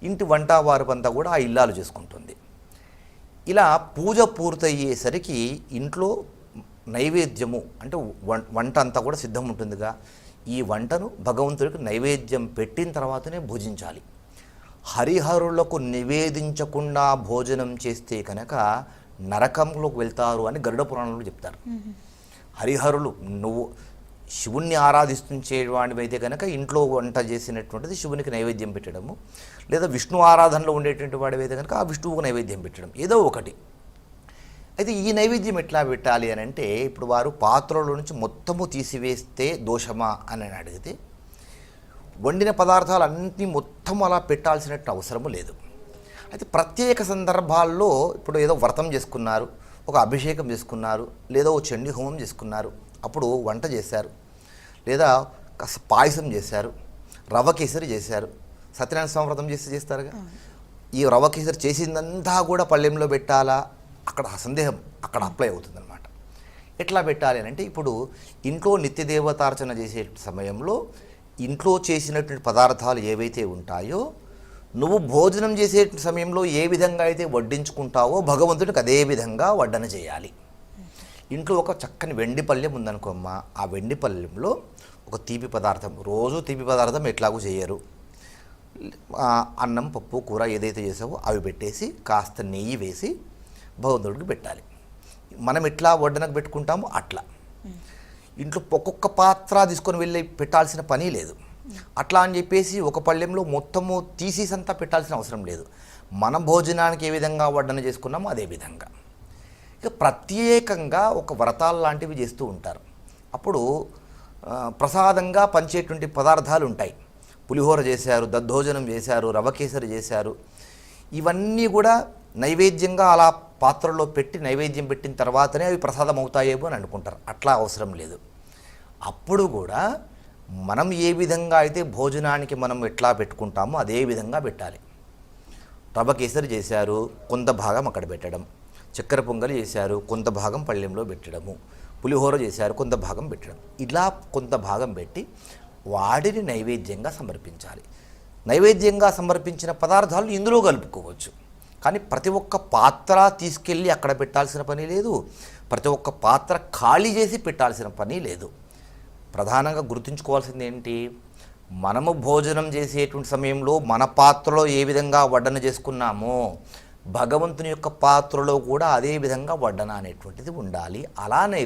ఇంటి వంట వారిపంతా కూడా ఆ ఇల్లాలు చేసుకుంటుంది. ఇలా పూజ పూర్తయ్యేసరికి ఇంట్లో నైవేద్యము అంటే వంట అంతా కూడా సిద్ధం ఉంటుందిగా. ఈ వంటను భగవంతుడికి నైవేద్యం పెట్టిన తర్వాతనే భుజించాలి. హరిహరులకు నివేదించకుండా భోజనం చేస్తే కనుక నరకంలోకి వెళ్తారు అని గరుడ పురాణంలో చెప్తారు. హరిహరులు నువ్వు శివుణ్ణి ఆరాధిస్తుంచేవాడివైతే కనుక ఇంట్లో వంట చేసినటువంటిది శివునికి నైవేద్యం పెట్టడము, లేదా విష్ణు ఆరాధనలో ఉండేటువంటి వాడివైతే కనుక ఆ విష్ణువుకు నైవేద్యం పెట్టడం, ఏదో ఒకటి. అయితే ఈ నైవేద్యం ఎట్లా పెట్టాలి అని అంటే, ఇప్పుడు వారు పాత్రలో నుంచి మొత్తము తీసివేస్తే దోషమా అని అడిగితే, వండిన పదార్థాలు అన్నీ మొత్తం అలా పెట్టాల్సినట్టు అవసరము లేదు. అయితే ప్రత్యేక సందర్భాల్లో ఇప్పుడు ఏదో వ్రతం చేసుకున్నారు, ఒక అభిషేకం చేసుకున్నారు, లేదా ఓ చండీ హోమం చేసుకున్నారు, అప్పుడు వంట చేశారు, లేదా కాస్త పాయసం చేశారు, రవ్వ కేసరి చేశారు. సత్యనారాయణ స్వామి వ్రతం చేస్తారుగా, ఈ రవ్వ కేసరి చేసిందంతా కూడా పళ్ళెంలో పెట్టాలా, అక్కడ సందేహం అక్కడ అప్లై అవుతుందన్నమాట. ఎట్లా పెట్టాలి అని అంటే, ఇప్పుడు ఇంట్లో నిత్యదేవతార్చన చేసే సమయంలో ఇంట్లో చేసినటువంటి పదార్థాలు ఏవైతే ఉంటాయో, నువ్వు భోజనం చేసే సమయంలో ఏ విధంగా అయితే వడ్డించుకుంటావో భగవంతుడికి అదే విధంగా వడ్డన చేయాలి. ఇంట్లో ఒక చక్కని వెండి పళ్ళెం ఉందనుకోమ్మా, ఆ వెండి పళ్ళెంలో ఒక తీపి పదార్థం, రోజు తీపి పదార్థం ఎట్లాగూ చేయరు, అన్నం పప్పు కూర ఏదైతే చేసావో అవి పెట్టేసి కాస్త నెయ్యి వేసి భగవంతుడికి పెట్టాలి. మనం ఎట్లా వడ్డనకు పెట్టుకుంటామో అట్లా. ఇంట్లో ఒక్కొక్క పాత్ర తీసుకొని వెళ్ళి పెట్టాల్సిన పని లేదు. అట్లా అని చెప్పేసి ఒక పళ్ళెంలో మొత్తము తీసేసంతా పెట్టాల్సిన అవసరం లేదు. మన భోజనానికి ఏ విధంగా వడ్డన చేసుకున్నామో అదే విధంగా. ఇక ప్రత్యేకంగా ఒక వ్రతాలు లాంటివి చేస్తూ ఉంటారు. అప్పుడు ప్రసాదంగా పంచేటువంటి పదార్థాలు ఉంటాయి. పులిహోర చేశారు, దద్దోజనం చేశారు, రవ్వ కేసరి చేశారు. ఇవన్నీ కూడా నైవేద్యంగా అలా పాత్రలో పెట్టి నైవేద్యం పెట్టిన తర్వాతనే అవి ప్రసాదం అవుతాయేమో అని అనుకుంటారు. అట్లా అవసరం లేదు. అప్పుడు కూడా మనం ఏ విధంగా అయితే భోజనానికి మనం ఎట్లా పెట్టుకుంటామో అదే విధంగా పెట్టాలి. రవ్వ కేసరి చేశారు, కొంత భాగం అక్కడ పెట్టడం, చక్కెర పొంగలి చేశారు, కొంత భాగం పళ్ళెంలో పెట్టడము, పులిహోర చేశారు, కొంత భాగం పెట్టడం, ఇలా కొంత భాగం పెట్టి వాటిని నైవేద్యంగా సమర్పించాలి. నైవేద్యంగా సమర్పించిన పదార్థాలు ఇందులో కలుపుకోవచ్చు. కానీ ప్రతి ఒక్క పాత్ర తీసుకెళ్ళి అక్కడ పెట్టాల్సిన పని లేదు, ప్రతి ఒక్క పాత్ర ఖాళీ చేసి పెట్టాల్సిన పని లేదు. ప్రధానంగా గుర్తుంచుకోవాల్సింది ఏంటి, మనము భోజనం చేసేటువంటి సమయంలో మన పాత్రలో ఏ విధంగా వడ్డన చేసుకున్నామో భగవంతుని యొక్క పాత్రలో కూడా అదే విధంగా వడ్డన అనేటువంటిది ఉండాలి. అలానే